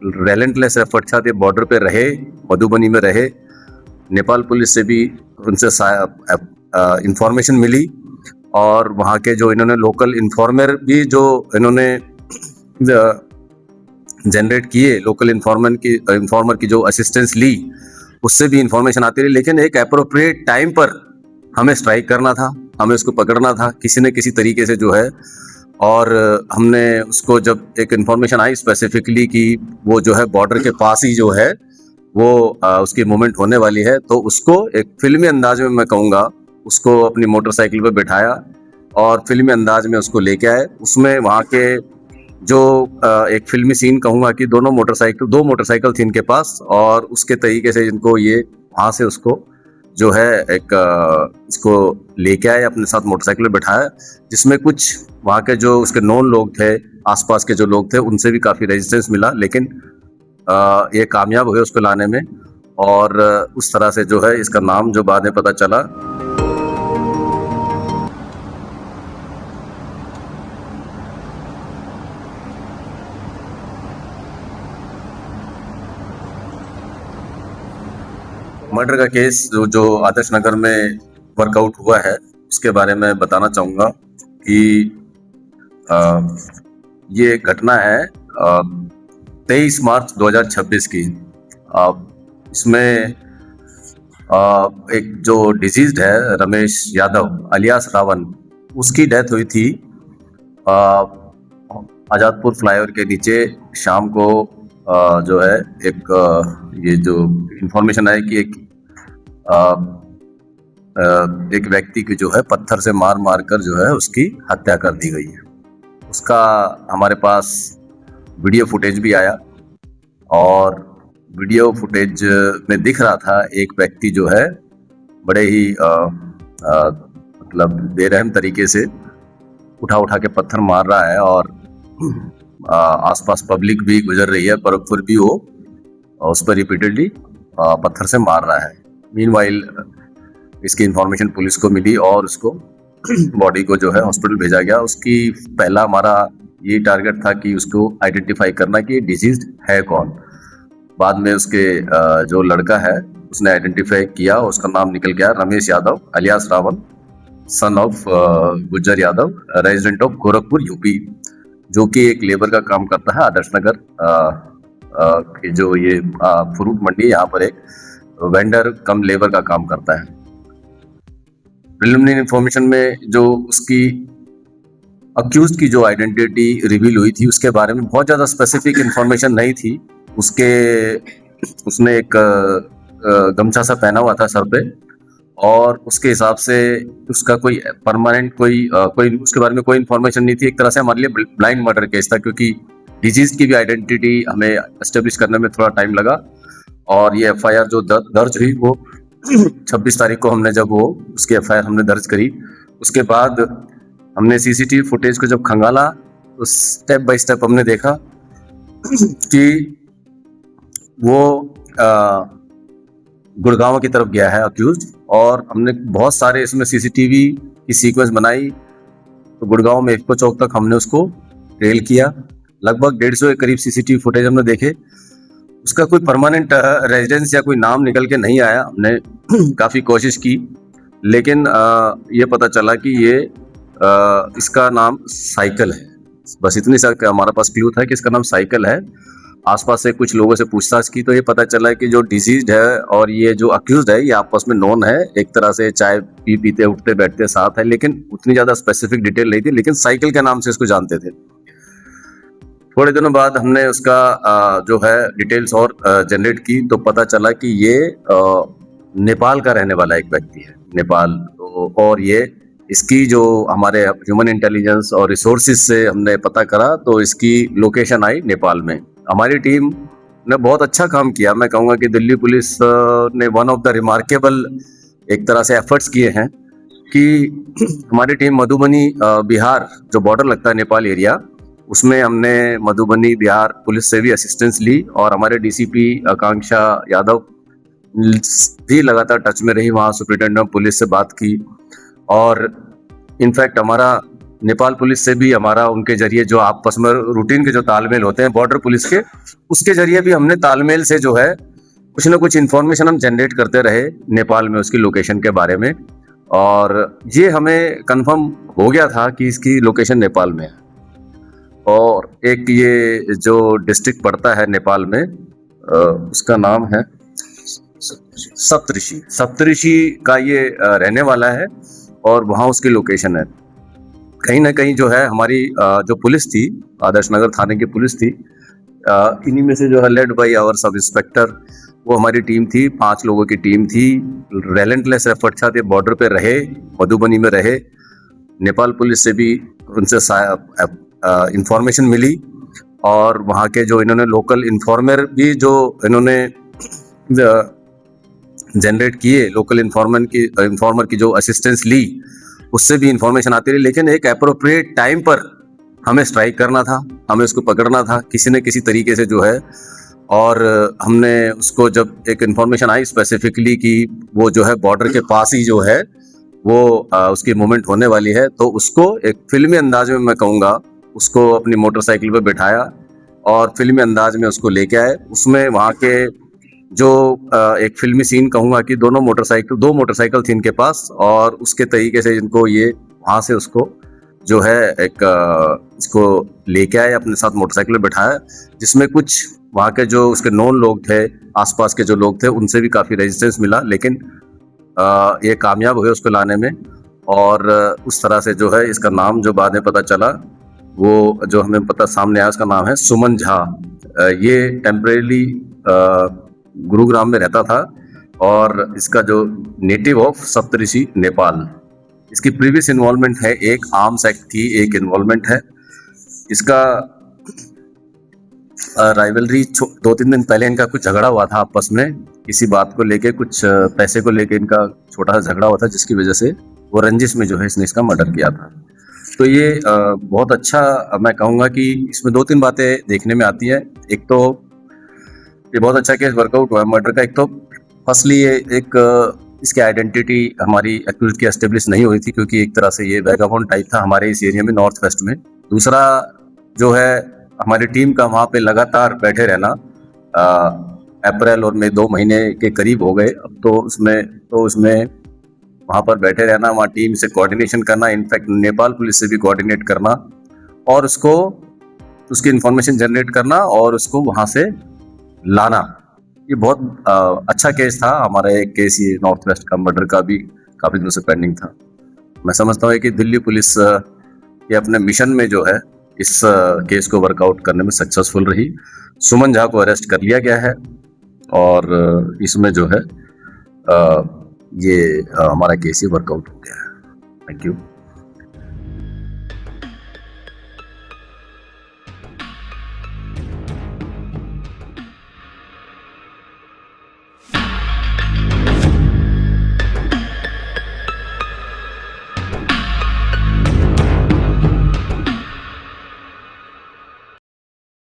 रेलेंटलेस effort था कि border पे रहे, मधुबनी में रहे। नेपाल पुलिस से भी उनसे इंफॉर्मेशन मिली और वहाँ के जो इन्होंने लोकल इन्फॉर्मर भी जो इन्होंने जनरेट किए, लोकल इन्फॉर्मर की जो असिस्टेंस ली, उससे भी इंफॉर्मेशन आती रही। लेकिन एक अप्रोप्रिएट टाइम पर हमें स्ट्राइक करना था, हमें उसको पकड़ना था किसी न किसी तरीके से जो है। और हमने उसको, जब एक इन्फॉर्मेशन आई स्पेसिफिकली कि वो जो है बॉर्डर के पास ही जो है वो उसकी मूवमेंट होने वाली है, तो उसको एक फिल्मी अंदाज में, मैं कहूँगा, उसको अपनी मोटरसाइकिल पे बिठाया और फिल्मी अंदाज में उसको लेके आए। उसमें वहाँ के जो एक फिल्मी सीन कहूँगा कि दो मोटरसाइकिल थी इनके पास, और उसके तरीके से इनको ये वहाँ से उसको जो है एक इसको लेके आए, अपने साथ मोटरसाइकिल पे बैठाया, जिसमें कुछ वहाँ के जो उसके नॉन लोग थे, आसपास के जो लोग थे, उनसे भी काफ़ी रेजिस्टेंस मिला। लेकिन ये कामयाब हुए उसको लाने में, और उस तरह से जो है इसका नाम जो बाद में पता चला। मर्डर का केस जो आदर्श नगर में वर्कआउट हुआ है, उसके बारे में बताना चाहूँगा कि ये घटना है 23 मार्च 2026 की। इसमें एक जो डिजीज्ड है रमेश यादव अलियास रावण, उसकी डेथ हुई थी आज़ादपुर फ्लाईओवर के नीचे शाम को। जो है ये जो इंफॉर्मेशन है कि एक व्यक्ति की जो है पत्थर से मार कर जो है उसकी हत्या कर दी गई है। उसका हमारे पास वीडियो फुटेज भी आया, और वीडियो फुटेज में दिख रहा था एक व्यक्ति जो है बड़े ही मतलब बेरहम तरीके से उठा के पत्थर मार रहा है, और आसपास पब्लिक भी गुजर रही है, पर फिर भी वो उस पर रिपीटेडली पत्थर से मार रहा है। मीनवाइल इसकी इंफॉर्मेशन पुलिस को मिली और उसको बॉडी को जो है हॉस्पिटल भेजा गया। उसकी पहला हमारा ये टारगेट था कि उसको आइडेंटिफाई करना कि डिजीज्ड है कौन। बाद में उसके जो लड़का है उसने आइडेंटिफाई किया, उसका नाम निकल गया Ramesh Yadav alias Ravan, son of Gujjar Yadav, resident of Gorakhpur UP, जो कि एक लेबर का काम करता है आदर्श नगर की जो ये फ्रूट मंडी है, यहाँ पर एक वेंडर कम लेबर का काम करता है। प्रिलिमिनरी इंफॉर्मेशन में जो उसकी अक्यूज्ड की जो आइडेंटिटी रिवील हुई थी, उसके बारे में बहुत ज़्यादा स्पेसिफिक इंफॉर्मेशन नहीं थी। उसने एक गमछा सा पहना हुआ था सर पे, और उसके हिसाब से उसका कोई परमानेंट कोई उसके बारे में कोई इन्फॉर्मेशन नहीं थी। एक तरह से हमारे लिए ब्लाइंड मर्डर केस था, क्योंकि डिजीज की भी आइडेंटिटी हमें एस्टेब्लिश करने में थोड़ा टाइम लगा। और ये एफआईआर जो दर्ज हुई वो 26 तारीख को हमने जब वो उसकी एफआईआर हमने दर्ज करी, उसके बाद हमने सीसीटीवी फुटेज को जब खंगाला तो स्टेप बाय स्टेप हमने देखा कि वो गुड़गांव की तरफ गया है अक्यूज, और हमने बहुत सारे इसमें सीसीटीवी की सीक्वेंस बनाई। तो गुड़गांव में इफ्को चौक तक हमने उसको ट्रेल किया, लगभग 150 के करीब सीसीटीवी फुटेज हमने देखे। उसका कोई परमानेंट रेजिडेंस या कोई नाम निकल के नहीं आया। हमने काफ़ी कोशिश की, लेकिन ये पता चला कि ये इसका नाम साइकिल है। बस इतनी सा हमारे पास क्लू था कि इसका नाम साइकिल है। आसपास से कुछ लोगों से पूछताछ की तो ये पता चला कि जो डिजीज्ड है और ये जो अक्यूज्ड है ये आपस में नोन है, एक तरह से चाय पीते उठते बैठते साथ है, लेकिन उतनी ज़्यादा स्पेसिफिक डिटेल नहीं थी, लेकिन साइकिल के नाम से इसको जानते थे। थोड़े दिनों बाद हमने उसका जो है डिटेल्स और जनरेट की तो पता चला कि ये नेपाल का रहने वाला एक व्यक्ति है, नेपाल। और ये इसकी जो हमारे ह्यूमन इंटेलिजेंस और रिसोर्सेज से हमने पता करा तो इसकी लोकेशन आई नेपाल में। हमारी टीम ने बहुत अच्छा काम किया। मैं कहूँगा कि दिल्ली पुलिस ने वन ऑफ द रिमार्केबल एक तरह से एफर्ट्स किए हैं कि हमारी टीम मधुबनी बिहार जो बॉर्डर लगता है नेपाल एरिया, उसमें हमने मधुबनी बिहार पुलिस से भी असिस्टेंस ली, और हमारे डीसीपी आकांक्षा यादव भी लगातार टच में रही, वहाँ सुपरिटेंडेंट ऑफ पुलिस से बात की। और इनफैक्ट हमारा नेपाल पुलिस से भी हमारा उनके जरिए जो आपस में रूटीन के जो तालमेल होते हैं बॉर्डर पुलिस के, उसके जरिए भी हमने तालमेल से जो है कुछ ना कुछ इन्फॉर्मेशन हम जनरेट करते रहे नेपाल में उसकी लोकेशन के बारे में, और ये हमें कंफर्म हो गया था कि इसकी लोकेशन नेपाल में है। और एक ये जो डिस्ट्रिक्ट पड़ता है नेपाल में, उसका नाम है सप्तऋषि। सप्तऋषि का ये रहने वाला है और वहाँ उसकी लोकेशन है। कहीं ना कहीं जो है हमारी जो पुलिस थी, आदर्श नगर थाने की पुलिस थी, इन्हीं में से जो है led by our sub inspector, वो हमारी टीम थी, 5 लोगों की टीम थी। रेलेंटलेस एफर्ट था, बॉर्डर पे रहे, मधुबनी में रहे। नेपाल पुलिस से भी उनसे इंफॉर्मेशन मिली, और वहाँ के जो इन्होंने लोकल इन्फॉर्मर भी जो इन्होंने जनरेट किए, लोकल इन्फॉर्मर की जो असिस्टेंस ली, उससे भी इंफॉर्मेशन आती रही। लेकिन एक अप्रोप्रिएट टाइम पर हमें स्ट्राइक करना था, हमें उसको पकड़ना था किसी न किसी तरीके से जो है। और हमने उसको, जब एक इन्फॉर्मेशन आई स्पेसिफिकली कि वो जो है बॉर्डर के पास ही जो है वो उसकी मूवमेंट होने वाली है, तो उसको एक फिल्मी अंदाज में, मैं कहूँगा, उसको अपनी मोटरसाइकिल पे बिठाया और फिल्मी अंदाज में उसको लेके आए। उसमें वहाँ के जो एक फिल्मी सीन कहूँगा कि दो मोटरसाइकिल थी इनके पास, और उसके तरीके से इनको ये वहाँ से उसको जो है एक इसको लेके आए, अपने साथ मोटरसाइकिल में बिठाया, जिसमें कुछ वहाँ के जो उसके नॉन लोग थे, आसपास के जो लोग थे, उनसे भी काफ़ी रेजिस्टेंस मिला, लेकिन ये कामयाब हुए उसको लाने में। और उस तरह से जो है इसका नाम जो बाद में पता चला, वो जो हमें पता सामने आया, उसका नाम है सुमन झा। ये टेम्परेरी गुरुग्राम में रहता था, और इसका जो नेटिव ऑफ सप्तऋषि नेपाल। इसकी प्रीवियस इन्वॉल्वमेंट है, एक आर्म्स एक्ट की एक इन्वॉल्वमेंट है। इसका राइवलरी 2-3 दिन पहले इनका कुछ झगड़ा हुआ था आपस में, किसी बात को लेके, कुछ पैसे को लेके इनका छोटा सा झगड़ा हुआ था, जिसकी वजह से वो रंजिश में जो है इसने इसका मर्डर किया था। तो ये बहुत अच्छा, मैं कहूँगा कि इसमें 2-3 बातें देखने में आती है। एक तो ये बहुत अच्छा केस वर्कआउट हुआ मर्डर का। एक तो फर्स्टली ये एक इसकी आइडेंटिटी हमारी एक्यूज की एस्टेब्लिश नहीं हुई थी, क्योंकि एक तरह से ये वैगाबॉन्ड टाइप था हमारे इस एरिया में, नॉर्थ वेस्ट में। दूसरा जो है हमारी टीम का वहाँ पे लगातार बैठे रहना, अप्रैल और मई 2 महीने के करीब हो गए अब तो उसमें वहाँ पर बैठे रहना, वहाँ टीम से कोऑर्डिनेशन करना, इनफैक्ट नेपाल पुलिस से भी कोऑर्डिनेट करना, और उसकी इंफॉर्मेशन जनरेट करना और उसको वहाँ से लाना। ये बहुत अच्छा केस था हमारा। एक केस ये नॉर्थ वेस्ट का मर्डर का भी काफ़ी दिनों से पेंडिंग था। मैं समझता हूँ कि दिल्ली पुलिस ये अपने मिशन में जो है इस केस को वर्कआउट करने में सक्सेसफुल रही। सुमन झा को अरेस्ट कर लिया गया है, और इसमें जो है ये हमारा केस ही वर्कआउट हो गया है। Thank you.